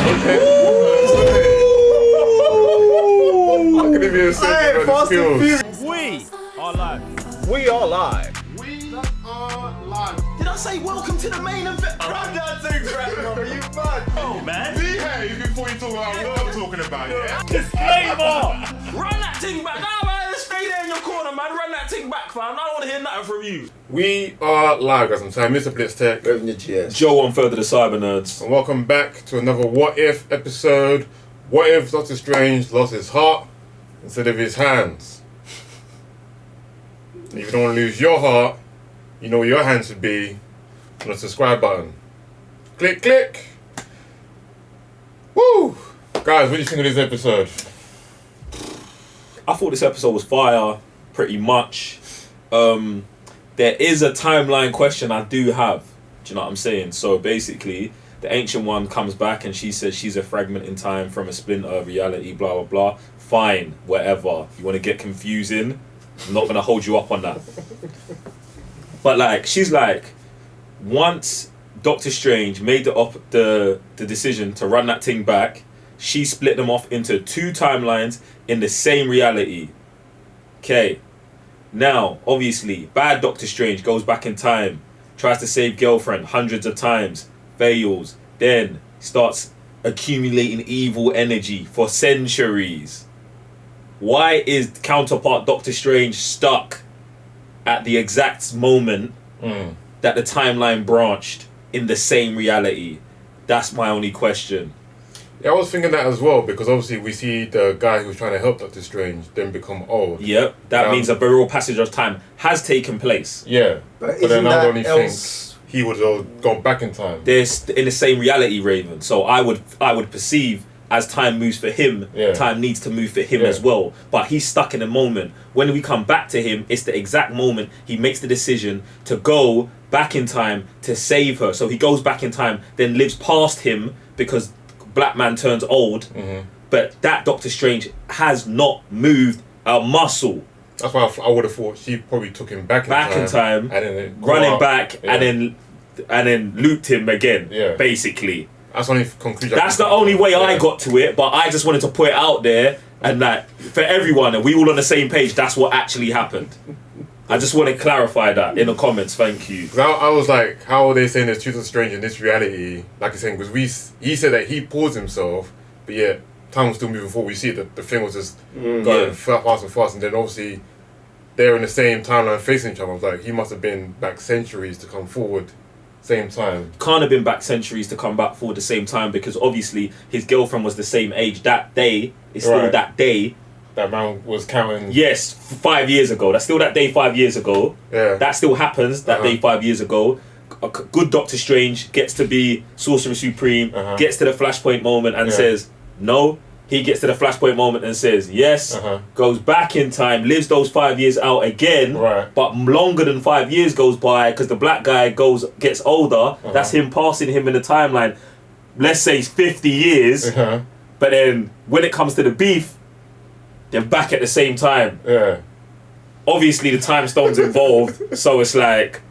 I could even say Fast and Furious. We are live. We are live. We are live. Did I say welcome to the main event? Run that thing back, brother. You mad? Oh, man. Behave before you talk about what I'm talking about, yeah? Disclaimer! Run that thing back. Nah, man, stay there in your corner, man. Run that thing back, fam. I don't want to hear nothing from you. We are live, guys. I'm sorry, Mr. Blitz Tech. Revenue GS. Joe on Further the Cyber Nerds. And welcome back to another What If episode. What if Doctor Strange lost his heart instead of his hands? And if you don't want to lose your heart, you know where your hands should be on the subscribe button. Click, click. Woo! Guys, what do you think of this episode? I thought this episode was fire, pretty much. There is a timeline question I do have. Do you know what I'm saying? So basically, the Ancient One comes back and she says she's a fragment in time from a splinter of reality, blah, blah, blah. Fine, whatever. You want to get confusing? I'm not going to hold you up on that. But like, she's like, once Doctor Strange made the decision to run that thing back, she split them off into two timelines in the same reality. Okay. Now, obviously, bad Doctor Strange goes back in time, tries to save girlfriend hundreds of times, fails, then starts accumulating evil energy for centuries. Why is counterpart Doctor Strange stuck at the exact moment that the timeline branched in the same reality? That's my only question. Yeah, I was thinking that as well, because obviously we see the guy who's trying to help Doctor Strange then become old. Yep, that means a burial passage of time has taken place. Yeah, But then I only think else... he would have gone back in time. They're in the same reality, Raven. So I would perceive as time moves for him, time needs to move for him as well. But he's stuck in a moment. When we come back to him, it's the exact moment he makes the decision to go back in time to save her. So he goes back in time, then lives past him because Black Man turns old. But that Doctor Strange has not moved a muscle. That's why I would have thought she probably took him back in time and then running back and then looped him again. Basically. That's the only conclusion. That's the only way I got to it, but I just wanted to put it out there and that for everyone, and we all on the same page, that's what actually happened. I just want to clarify that in the comments. Thank you. I was like, how are they saying there's Doctor Strange in this reality? Like you're saying, because he said that he paused himself, but yet time was still moving forward. We see that the thing was just going fast and fast, and then obviously they're in the same timeline facing each other. I was like, he must have been back centuries to come forward. Same time. Can't have been back centuries to come back forward the same time, because obviously his girlfriend was the same age. That day is still that day. That man was counting. Yes, 5 years ago. That's still that day 5 years ago. Yeah. That still happens that day 5 years ago. A good Doctor Strange gets to be Sorcerer Supreme, gets to the Flashpoint moment and says no. He gets to the Flashpoint moment and says yes, goes back in time, lives those 5 years out again, but longer than 5 years goes by because the black guy gets older. That's him passing him in the timeline. Let's say 50 years, but then when it comes to the beef, they're back at the same time. Obviously, the time stone's involved, so it's like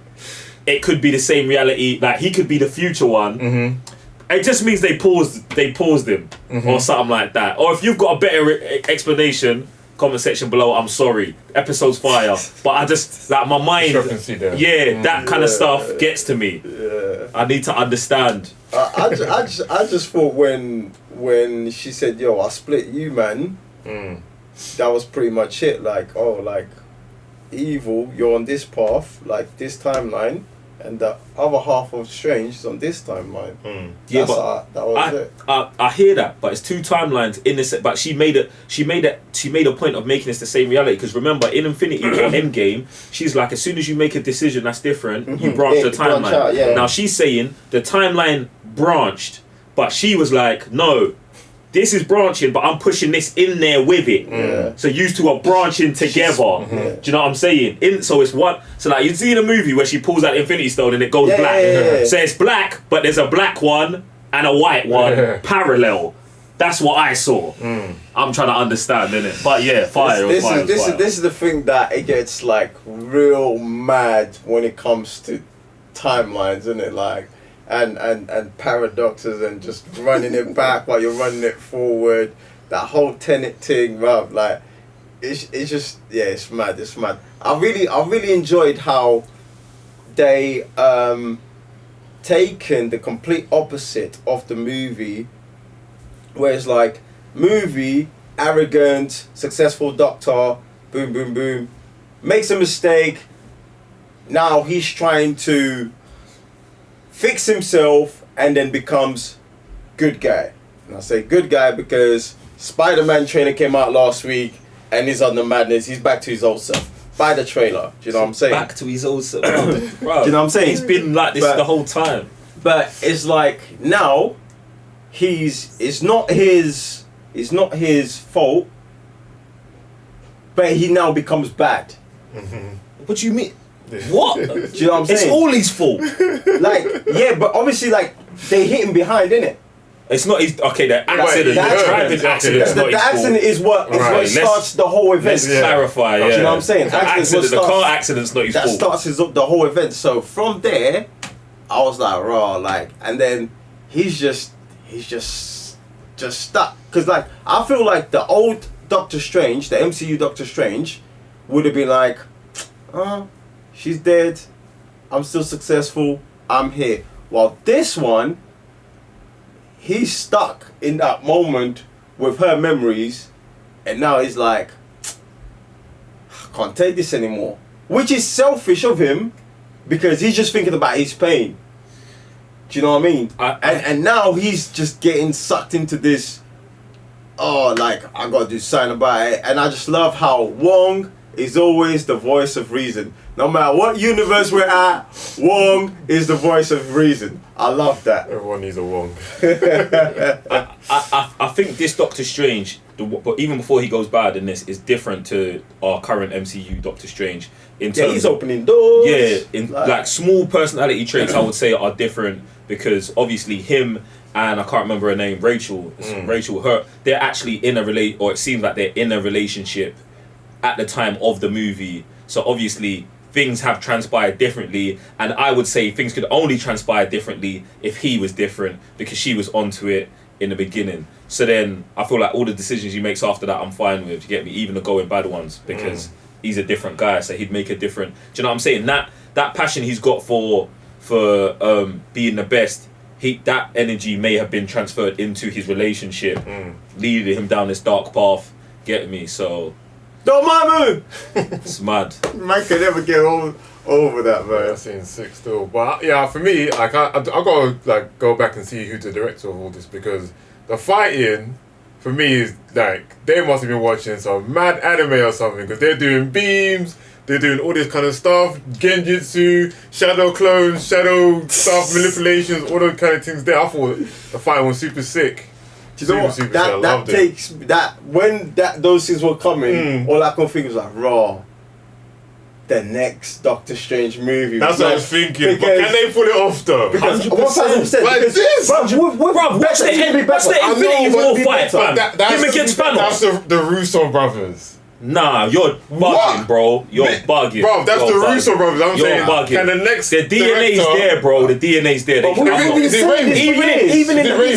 it could be the same reality. Like he could be the future one. It just means they paused him or something like that. Or if you've got a better explanation, comment section below. I'm sorry, episode's fire, but I just like my mind. That kind of stuff gets to me. I need to understand. I just thought when she said, "Yo, I split you, man," that was pretty much it. Like, oh, like evil, you're on this path, like this timeline. And the other half of Strange is on this timeline. Yeah, but that was it. I hear that, but it's two timelines in this. But she made a point of making this the same reality. Because remember, in Infinity or Endgame, she's like, as soon as you make a decision that's different, you branch the timeline. Now she's saying the timeline branched, but she was like, no. This is branching, but I'm pushing this in there with it. So you two are branching together. Do you know what I'm saying? So it's what? So like you see in a movie where she pulls out Infinity Stone and it goes black. So it's black, but there's a black one and a white one parallel. That's what I saw. I'm trying to understand, innit? But yeah, fire. This is the thing that it gets like real mad when it comes to timelines, isn't it? Like and paradoxes and just running it back while you're running it forward. That whole Tenet thing, bruv, like it's just it's mad. It's mad. I really enjoyed how they taken the complete opposite of the movie, where it's like movie arrogant, successful doctor, boom boom boom, makes a mistake. Now he's trying to fix himself and then becomes good guy. And I say good guy because Spider-Man trailer came out last week and he's on the madness. He's back to his old self. By the trailer, do you know what I'm saying? Back to his old self. Bro, do you know what I'm saying? He's been like this the whole time. But it's like now it's not his fault, but he now becomes bad. What do you mean? What? Do you know what I'm saying? It's all his fault. Like, yeah, but obviously, like, they hit him behind, innit? It's not his. Okay, the accident, the driving accident. The accident is what starts the whole event. Let's clarify. Do you know what I'm saying? The car accident's not his fault. That starts the whole event. So from there, I was like, raw, like, and then he's just stuck. Cause like I feel like the old Doctor Strange, the MCU Doctor Strange, would have been like, she's dead. I'm still successful. I'm here. While this one, he's stuck in that moment with her memories, and now he's like, I can't take this anymore. Which is selfish of him, because he's just thinking about his pain. Do you know what I mean? And now he's just getting sucked into this, like, I gotta do something about it. And I just love how Wong is always the voice of reason. No matter what universe we're at, Wong is the voice of reason. I love that. Everyone needs a Wong. I think this Doctor Strange, but even before he goes bad in this, is different to our current MCU Doctor Strange. He's opening doors. Yeah, like small personality traits, I would say, are different, because obviously him and I can't remember her name, Rachel, they're actually in a it seems like they're in a relationship at the time of the movie. So obviously things have transpired differently, and I would say things could only transpire differently if he was different, because she was onto it in the beginning. So then I feel like all the decisions he makes after that I'm fine with, you get me, even the going bad ones, because he's a different guy, so he'd make a different, do you know what I'm saying? That passion he's got for being the best, that energy may have been transferred into his relationship, leading him down this dark path, get me? So don't mind me. It's mad. Man can never get over that, man. That seems sick still. But yeah, for me, like I gotta like go back and see who's the director of all this, because the fighting for me is like they must have been watching some mad anime or something, because they're doing beams, they're doing all this kind of stuff, genjutsu, shadow clones, shadow stuff, manipulations, all those kind of things there. I thought the fighting was super sick. Do you know what? That takes that when those things were coming, all I could think was like, raw. The next Doctor Strange movie. That's what I was thinking. But can they pull it off though? 100%. Like this, bro. Watch the Infinity War fight, fam. Him against Thanos. That's the Russo brothers. Nah, you're bugging, bro. You're bugging. Bro, that's the Russo brothers. I'm saying. Bugging. Can the next the DNA's there, bro. The DNA's there. We've been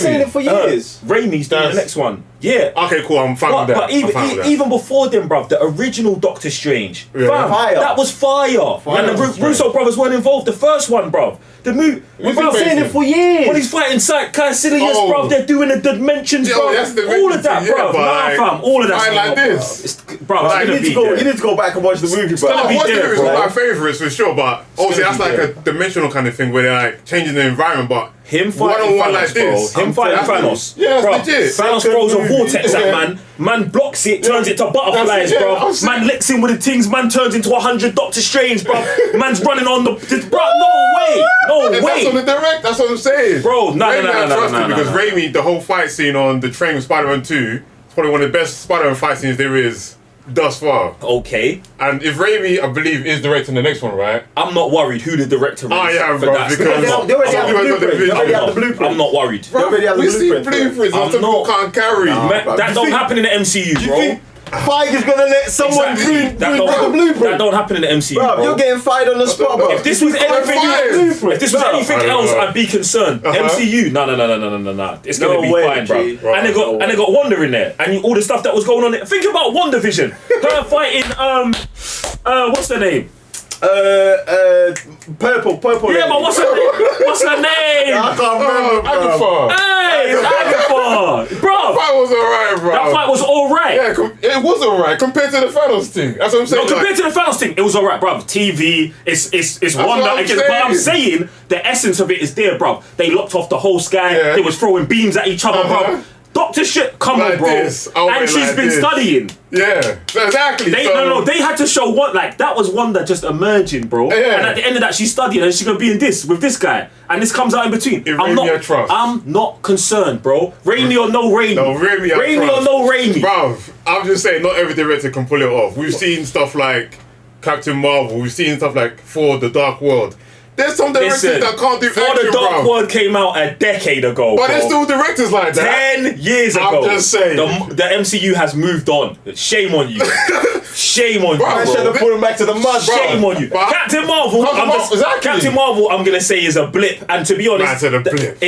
saying it for years. Raimi's doing the next one. Yeah. Okay, cool. I'm fine with that. But even before them, bruv, the original Doctor Strange, fam, that was fire. And the Russo brothers weren't involved. The first one, bruv. The movie. We've been saying it for years. When he's fighting Caecilius, bruv, they're doing the dimensions, bruv. All of that, bruv. Nah, fam. All of that. Like this. Bruv, you need to go back and watch the movie, bro. It's one of my favourites for sure, but obviously that's like a dimensional kind of thing where they're like changing the environment, but him fighting Thanos, like this, bro. Him fighting Thanos. Yeah, that's legit. Thanos throws a vortex at man. Man blocks it, turns it to butterflies, bro. Man licks him with the things. Man turns into 100 Doctor Strange, bro. Man's running on the. Bro, no way. That's on the direct. That's what I'm saying, bro. No. Because Raimi, the whole fight scene on the train with Spider-Man 2, is probably one of the best Spider-Man fight scenes there is thus far. Okay. And if Raimi, I believe, is directing the next one, right? I'm not worried who the director is. Oh yeah, bro. Because they already have the blueprint. I'm not worried. They already have the we see blueprint. blueprints. Some people can't carry. That don't happen in the MCU, bro. Feige's gonna let someone Exactly. read the blueprint. That don't happen in the MCU, Bruv, bro. you're getting fired on the spot, bro. If this was anything, if this was anything else, I'd be concerned. MCU, no. It's gonna be fine, bro. And they got Wanda in there, and all the stuff that was going on there. Think about WandaVision. Her fighting, what's her name? Purple. Yeah, but what's her name? What's her name? I can't remember, bro. Agatha. Hey, it's Agatha, bro. That fight was alright, bro. That fight was alright. Yeah, it was alright compared to the Thanos thing. That's what I'm saying. No, compared to the Thanos thing, it was alright, bruv. TV, it's Wanda what I'm against. But I'm saying the essence of it is there, bruv. They locked off the whole sky. Yeah. They was throwing beams at each other, bruv. Doctor shit, come Like on, bro. this. I And went she's like been this. studying. Yeah, exactly. No, they had to show what, like, that was Wanda just emerging, bro. Yeah. And at the end of that, she's studying and she's gonna be in this with this guy. And this comes out in between. I'm not concerned, bro. Raimi or no Raimi. No, Raimi I Raimi trust. or no Raimi. Bruv, I'm just saying, not every director can pull it off. We've seen stuff like Captain Marvel. We've seen stuff like Thor: The Dark World. There's some directors that can't do Thor: action, The Dark bruv. World came out a decade ago, But bro. there's still directors like that. 10 years ago. I'm just saying. The MCU has moved on. Shame on you. Shame on you, I bro. should have put him back to the mud, bro. Shame on you. But- Captain Marvel, Captain Marvel, I'm gonna say is a blip. And to be honest, Man said a blip.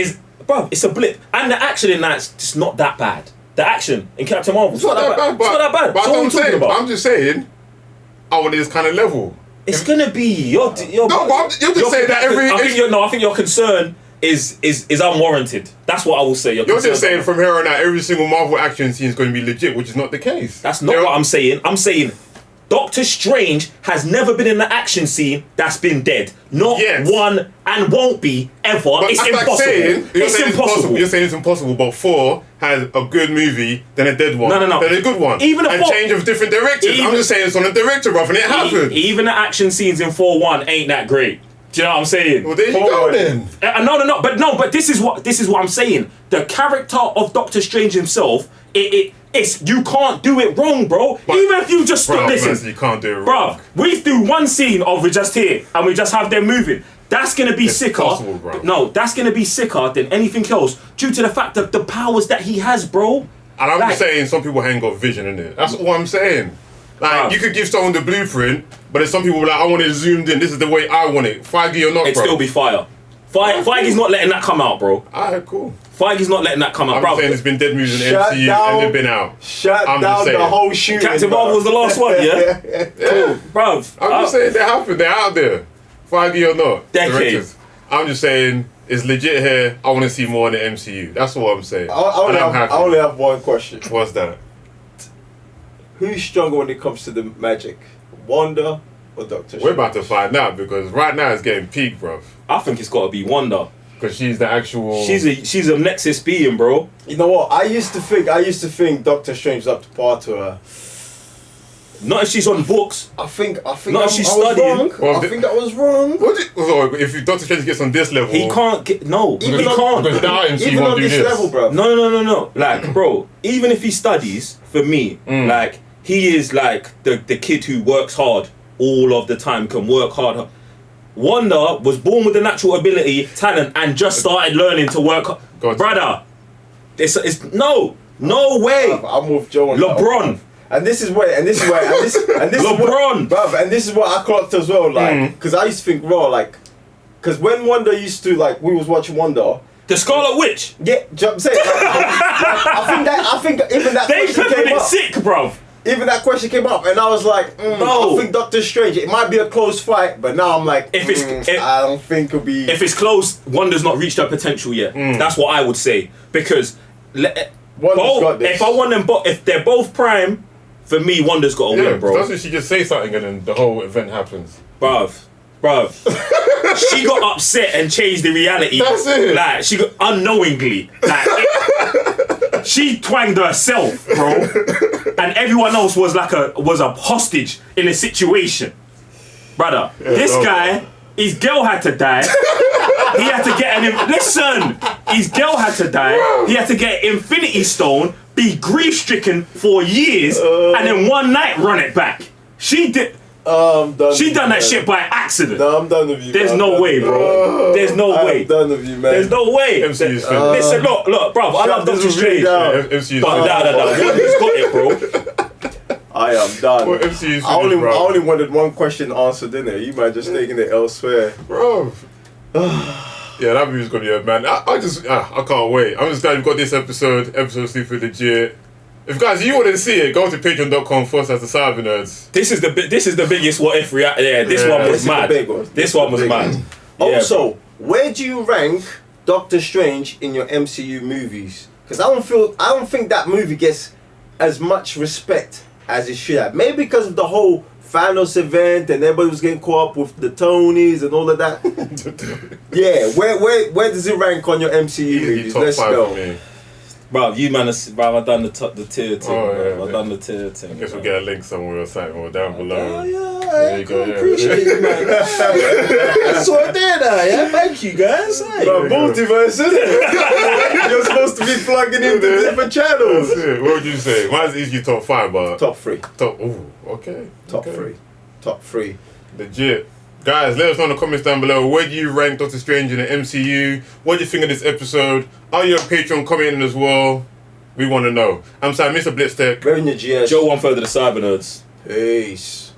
Bro, it's a blip. And the action in that's just not that bad. The action in Captain Marvel, it's not that bad. It's not that bad. But So what are we talking about? I'm just saying, I want this kind of level. It's gonna be you're but you're just saying that every. I think your concern is unwarranted. That's what I will say. You're just saying from here on out, every single Marvel action scene is going to be legit, which is not the case. That's not what I'm saying. I'm saying Doctor Strange has never been in an action scene that's been dead. Not one and won't be ever. But It's that's like impossible. saying, It's impossible. You're saying it's impossible, but Thor has a good movie, then a dead one, No. then a good one. Even a and Thor- change of different directors. I'm just saying it's on a director, bruv, and it happened. Even the action scenes in 4-1 ain't that great. Do you know what I'm saying? Well, there you go then. But this is what I'm saying. The character of Doctor Strange himself, it's you can't do it wrong, bro. But- Even if you just listen, Man, you can't do it bro. wrong. We do one scene of we just here and we just have them moving. That's gonna be sicker. possible, bro. No, that's gonna be sicker than anything else due to the fact of the powers that he has, bro. And I'm just saying some people ain't got vision in it. That's all I'm saying. Like, you could give someone the blueprint, but there's some people like, I want it zoomed in. This is the way I want it. Feige or not, It'd bro. still be fire. Feige's not letting that come out, bro. Alright, cool. Feige's not letting that come out, I'm bro. saying there's been dead movies in the Shut MCU down- and they've been out. Shut I'm down just the saying. whole shooting. Captain Marvel was the last one, yeah? Cool, bruv. I'm just saying they happen. They're out there. Feige or not. Decades. Directors. I'm just saying it's legit here. I want to see more in the MCU. That's all I'm saying. I only have one question. What's that? Who's stronger when it comes to the magic? Wanda or Doctor Strange? We're about to find out because right now it's getting peak, bruv. I think it's got to be Wanda. Because she's the actual. She's a Nexus being, bro. You know what? I used to think Doctor Strange was up to par to her. Not if she's on books. I think Not if I she's was studying. wrong. Well, I think I was wrong. If Doctor Strange gets on this level, He can't get no. Even He on- can't. Because without him, she Even won't on do this this. level, bro. No. Like, bro, even if he studies, for me, like he is like the kid who works hard all of the time, can work hard. Wanda was born with the natural ability, talent, and just started learning to work. Brother, it's no way. I'm with Joe on LeBron. And this is where LeBron. and this is what I clocked as well, like, because I used to think raw, like, because when Wanda used to, like, we was watching Wanda. The Scarlet Witch. Yeah, do you know what I'm saying? I think even that They question peppered came it up. sick, bruv. Even that question came up, and I was like, No. I think Doctor Strange. It might be a close fight, but now I'm like, If it's- I don't think it'll be. If it's close, Wanda's not reached her potential yet. That's what I would say. Because Wanda's got this. if I want them if they're both prime, for me, Wanda's got to Yeah, win, bro. doesn't she just say something and then the whole event happens? Bruv. She got upset and changed the reality. That's it. Like, she got unknowingly. Like, she twanged herself, bro. And everyone else was like was a hostage in a situation. Brother, this guy, his girl had to die. He had to get his girl had to die. He had to get an Infinity Stone, be grief-stricken for years, and then one night run it back. She did. I'm done. She done that shit by accident. No, I'm done with you. There's man. no way, bro. There's no way. I'm done with you, man. There's no way. MCU's finished. Listen, look, bro. I love this Doctor was really Strange. down. MCU's But finished. Wanda's got it, bro. I am done. What MCU's I only bro? wanted one question answered, didn't it? You might just taking it elsewhere. Bro. Yeah, that movie's gonna be a man. I can't wait. I'm just glad we've got this episode super legit. If guys, you want to see it, go to patreon.com/the Cyber Nerds. This is the biggest what if react. Yeah, this one was This is the mad. big one. This one was mad. Also, where do you rank Doctor Strange in your MCU movies? Because I don't think that movie gets as much respect as it should have. Maybe because of the whole Thanos event and everybody was getting caught up with the Tonys and all of that. Yeah, where does it rank on your MCU movies? Top Let's 5 go. for me. Bro, you man, I've done the tier thing. Oh, I've done the tier thing. I guess we'll get a link somewhere or something or down below. Oh, yeah, There you go, yeah. appreciate it, man. That's what I did, yeah. Thank you, guys. Hey. But multiverse, isn't it? You're supposed to be plugging into different channels. That's it. What would you say? Mine's easily top 5, but Top 3. Ooh, okay. Top okay. 3. Top 3. Legit. Guys, let us know in the comments down below. Where do you rank Doctor Strange in the MCU? What do you think of this episode? Are you on Patreon commenting as well? We want to know. I'm sorry, Mr. Blitztech. We're in your GS. Joe 1/3 of the Cyber Nerds. Peace.